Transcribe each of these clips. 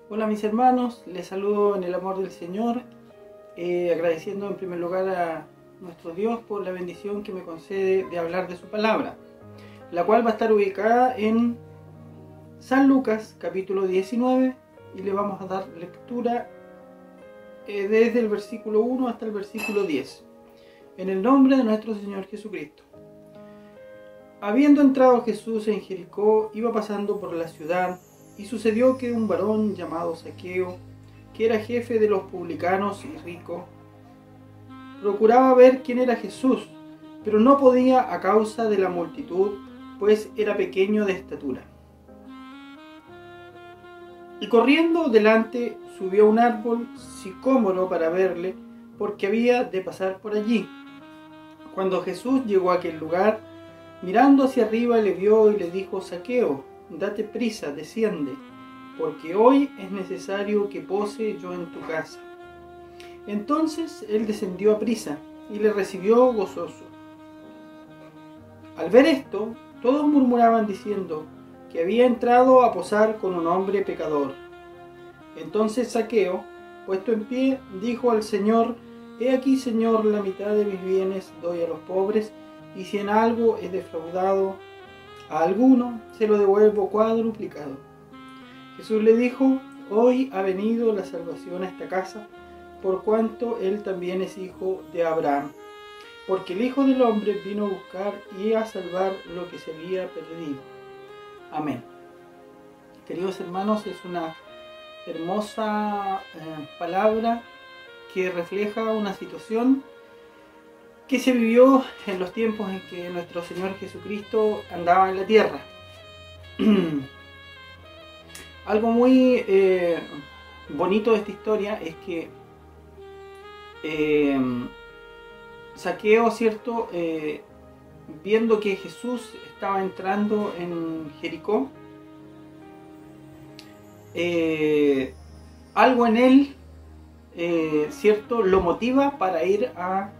Hola mis hermanos, les saludo en el amor del Señor, agradeciendo en primer lugar a nuestro Dios por la bendición que me concede de hablar de su palabra, la cual va a estar ubicada en San Lucas capítulo 19 y le vamos a dar lectura desde el versículo 1 hasta el versículo 10, en el nombre de nuestro Señor Jesucristo. Habiendo entrado Jesús en Jericó, iba pasando por la ciudad, y sucedió que un varón llamado Zaqueo, que era jefe de los publicanos y rico, procuraba ver quién era Jesús, pero no podía a causa de la multitud, pues era pequeño de estatura. Y corriendo delante subió a un árbol sicómoro para verle, porque había de pasar por allí. Cuando Jesús llegó a aquel lugar, mirando hacia arriba le vio y le dijo: Zaqueo, date prisa, desciende, porque hoy es necesario que pose yo en tu casa. Entonces él descendió a prisa y le recibió gozoso. Al ver esto, todos murmuraban diciendo que había entrado a posar con un hombre pecador. Entonces Zaqueo, puesto en pie, dijo al Señor: He aquí, Señor, la mitad de mis bienes doy a los pobres, y si en algo he defraudado a alguno, se lo devuelvo cuadruplicado. Jesús le dijo: Hoy ha venido la salvación a esta casa, por cuanto él también es hijo de Abraham, porque el Hijo del Hombre vino a buscar y a salvar lo que se había perdido. Amén. Queridos hermanos, es una hermosa palabra que refleja una situación que se vivió en los tiempos en que nuestro Señor Jesucristo andaba en la tierra. Algo muy bonito de esta historia es que Zaqueo, ¿cierto? Viendo que Jesús estaba entrando en Jericó, algo en él, ¿cierto?, lo motiva para ir a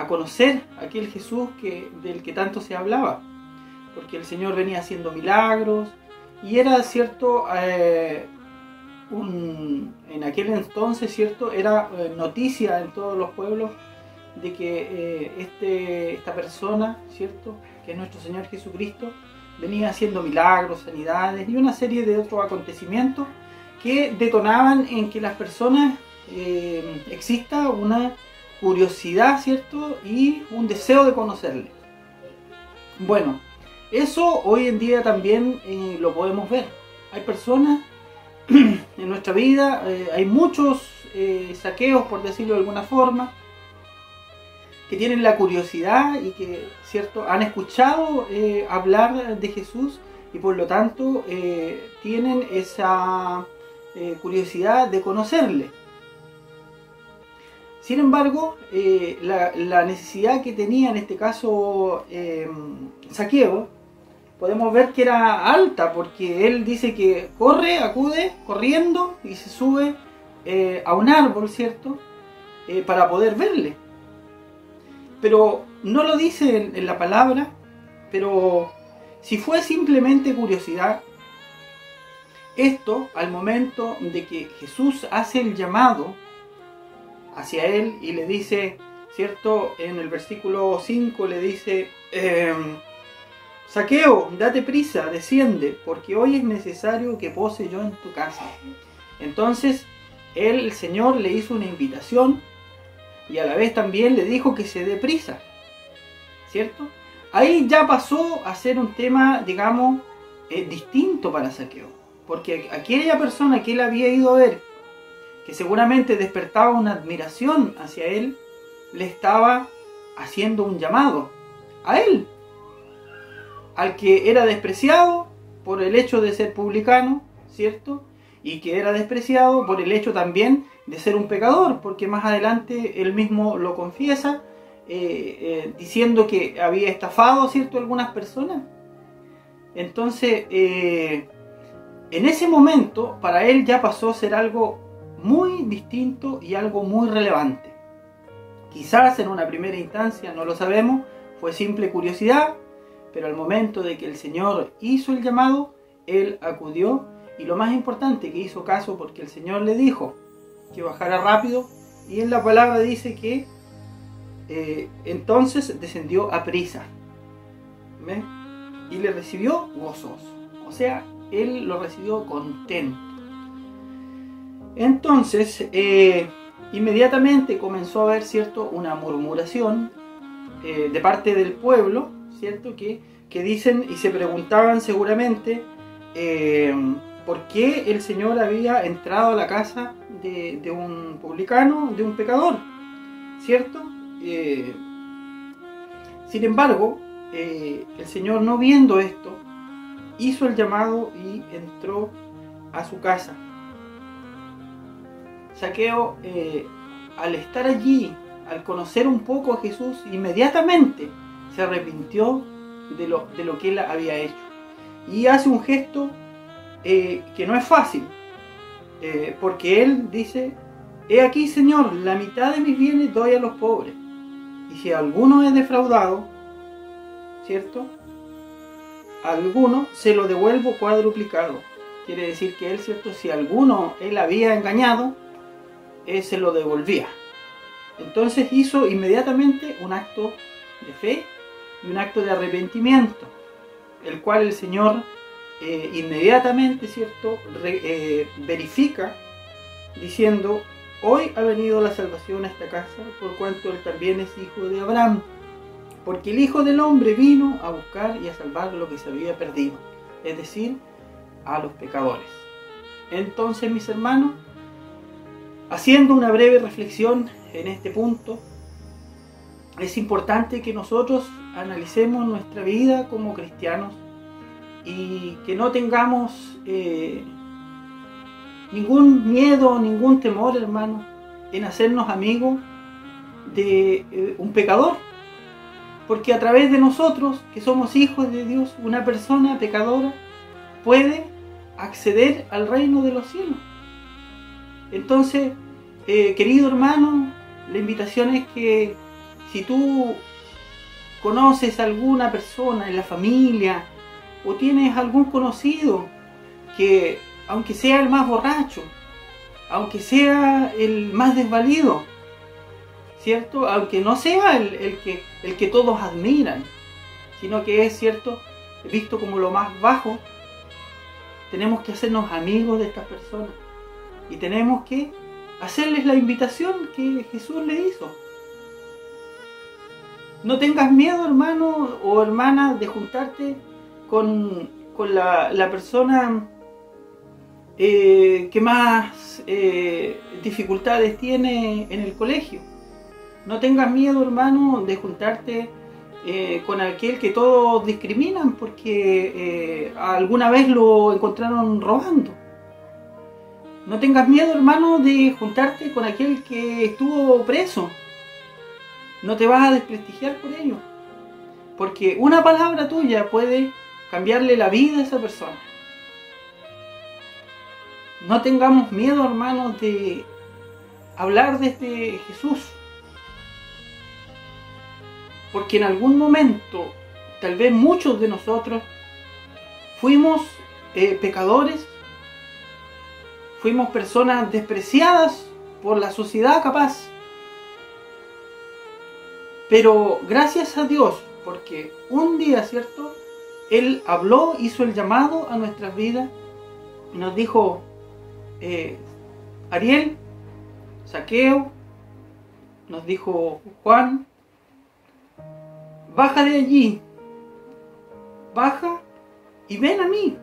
conocer aquel Jesús del que tanto se hablaba, porque el Señor venía haciendo milagros y era, cierto, en aquel entonces, cierto, era noticia en todos los pueblos de que esta persona, cierto, que es nuestro Señor Jesucristo, venía haciendo milagros, sanidades y una serie de otros acontecimientos que detonaban en que las personas exista una curiosidad, ¿cierto?, y un deseo de conocerle. Bueno, eso hoy en día también lo podemos ver. Hay personas en nuestra vida, hay muchos Zaqueos, por decirlo de alguna forma, que tienen la curiosidad y que, ¿cierto?, han escuchado hablar de Jesús y por lo tanto tienen esa curiosidad de conocerle. Sin embargo, la necesidad que tenía en este caso Zaqueo, podemos ver que era alta, porque él dice que acude corriendo y se sube a un árbol, ¿cierto?, para poder verle. Pero no lo dice en la palabra, pero si fue simplemente curiosidad, esto al momento de que Jesús hace el llamado hacia él y le dice, ¿cierto?, en el versículo 5 le dice: Zaqueo, date prisa, desciende, porque hoy es necesario que pose yo en tu casa. Entonces el Señor le hizo una invitación y a la vez también le dijo que se dé prisa, ¿cierto? Ahí ya pasó a ser un tema, digamos, distinto para Zaqueo, porque aquella persona que él había ido a ver, que seguramente despertaba una admiración hacia él, le estaba haciendo un llamado a él, al que era despreciado por el hecho de ser publicano, ¿cierto?, y que era despreciado por el hecho también de ser un pecador, porque más adelante él mismo lo confiesa, diciendo que había estafado, ¿cierto?, a algunas personas. Entonces, en ese momento, para él ya pasó a ser algo muy distinto y algo muy relevante. Quizás en una primera instancia, no lo sabemos, fue simple curiosidad, pero al momento de que el Señor hizo el llamado, él acudió Y lo más importante, que hizo caso porque el Señor le dijo que bajara rápido, y en la palabra dice que entonces descendió a prisa. ¿Ve? Y le recibió gozoso. O sea, él lo recibió contento. Entonces, inmediatamente comenzó a haber, ¿cierto?, una murmuración de parte del pueblo, ¿cierto?, que dicen y se preguntaban seguramente por qué el Señor había entrado a la casa de un publicano, de un pecador, ¿cierto? Sin embargo, el Señor, no viendo esto, hizo el llamado y entró a su casa. Zaqueo, al estar allí, al conocer un poco a Jesús, inmediatamente se arrepintió de lo que él había hecho. Y hace un gesto que no es fácil, porque él dice: he aquí, Señor, la mitad de mis bienes doy a los pobres, y si alguno es defraudado, ¿cierto?, alguno se lo devuelvo cuadruplicado. Quiere decir que él, ¿cierto?, si alguno él había engañado, él se lo devolvía. Entonces hizo inmediatamente un acto de fe y un acto de arrepentimiento, el cual el Señor inmediatamente, ¿cierto?, verifica, diciendo: hoy ha venido la salvación a esta casa, por cuanto él también es hijo de Abraham, porque el Hijo del Hombre vino a buscar y a salvar lo que se había perdido, es decir, a los pecadores. Entonces, mis hermanos, haciendo una breve reflexión en este punto, es importante que nosotros analicemos nuestra vida como cristianos y que no tengamos ningún miedo, ningún temor, hermano, en hacernos amigos de un pecador, porque a través de nosotros, que somos hijos de Dios, una persona pecadora puede acceder al reino de los cielos. Entonces, querido hermano, la invitación es que si tú conoces a alguna persona en la familia o tienes algún conocido que, aunque sea el más borracho, aunque sea el más desvalido, ¿cierto?, aunque no sea el que todos admiran, sino que es, ¿cierto?, visto como lo más bajo, tenemos que hacernos amigos de estas personas y tenemos que hacerles la invitación que Jesús le hizo. No tengas miedo, hermano o hermana, de juntarte con la persona que más dificultades tiene en el colegio. No tengas miedo, hermano, de juntarte con aquel que todos discriminan porque alguna vez lo encontraron robando. No tengas miedo, hermano, de juntarte con aquel que estuvo preso. No te vas a desprestigiar por ello, porque una palabra tuya puede cambiarle la vida a esa persona. No tengamos miedo, hermanos, de hablar de este Jesús, porque en algún momento, tal vez muchos de nosotros, fuimos pecadores, fuimos personas despreciadas por la sociedad capaz. Pero gracias a Dios, porque un día, ¿cierto?, Él habló, hizo el llamado a nuestras vidas y nos dijo: Ariel, Zaqueo, nos dijo Juan, baja de allí, baja y ven a mí.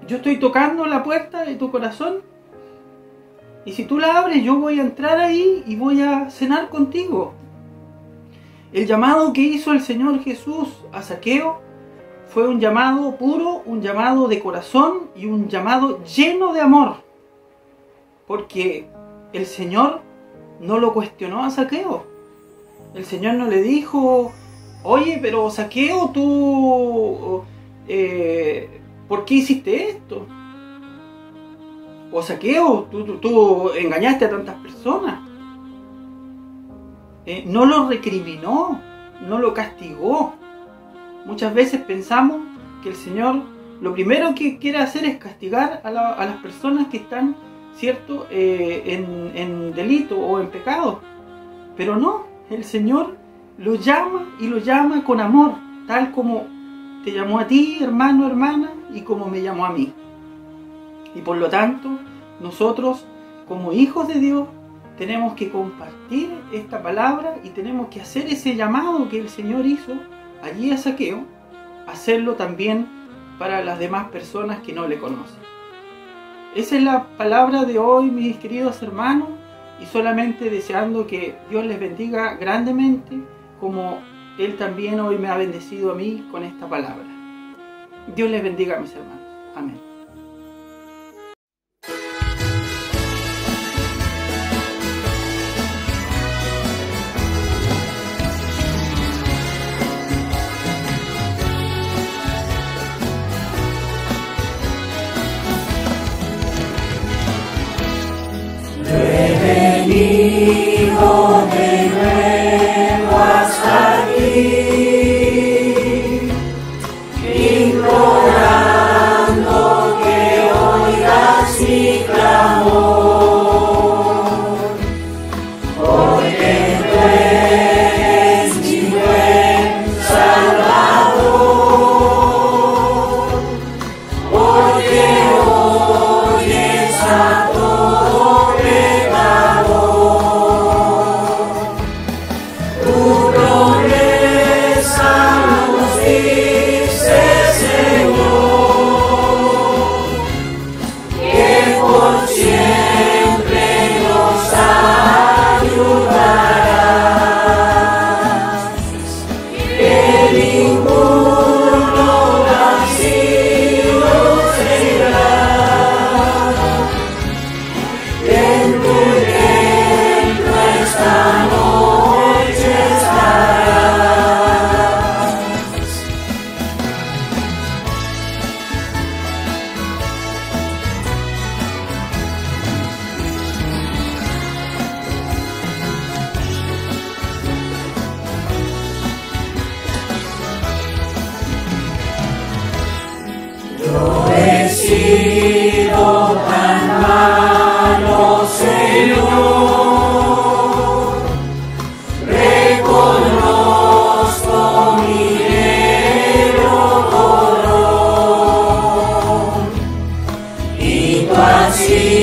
Yo estoy tocando la puerta de tu corazón y si tú la abres, yo voy a entrar ahí y voy a cenar contigo. El llamado que hizo el Señor Jesús a Zaqueo fue un llamado puro, un llamado de corazón y un llamado lleno de amor. Porque el Señor no lo cuestionó a Zaqueo. El Señor no le dijo: oye, pero Zaqueo, tú, ¿por qué hiciste esto? O Zaqueo, tú engañaste a tantas personas. No lo recriminó, no lo castigó. Muchas veces pensamos que el Señor lo primero que quiere hacer es castigar a las personas que están, ¿cierto?, en delito o en pecado. Pero no, el Señor lo llama y lo llama con amor, tal como te llamó a ti, hermano, hermana, y como me llamó a mí. Y por lo tanto, nosotros, como hijos de Dios, tenemos que compartir esta palabra y tenemos que hacer ese llamado que el Señor hizo allí a Zaqueo, hacerlo también para las demás personas que no le conocen. Esa es la palabra de hoy, mis queridos hermanos, y solamente deseando que Dios les bendiga grandemente, como Él también hoy me ha bendecido a mí con esta palabra. Dios les bendiga, mis hermanos. Amén. Venido de nuevo hasta aquí, implorando que oigas mi clamor, porque tú eres mi buen Salvador, porque oyes a todo pecador. Tu promesa nos dice, Señor, que por siempre nos ayudarás, que ninguno vacío será, que en tu templo esta noche estarás. Yo he sido tan malo, Señor, reconozco mi error, y tú has sido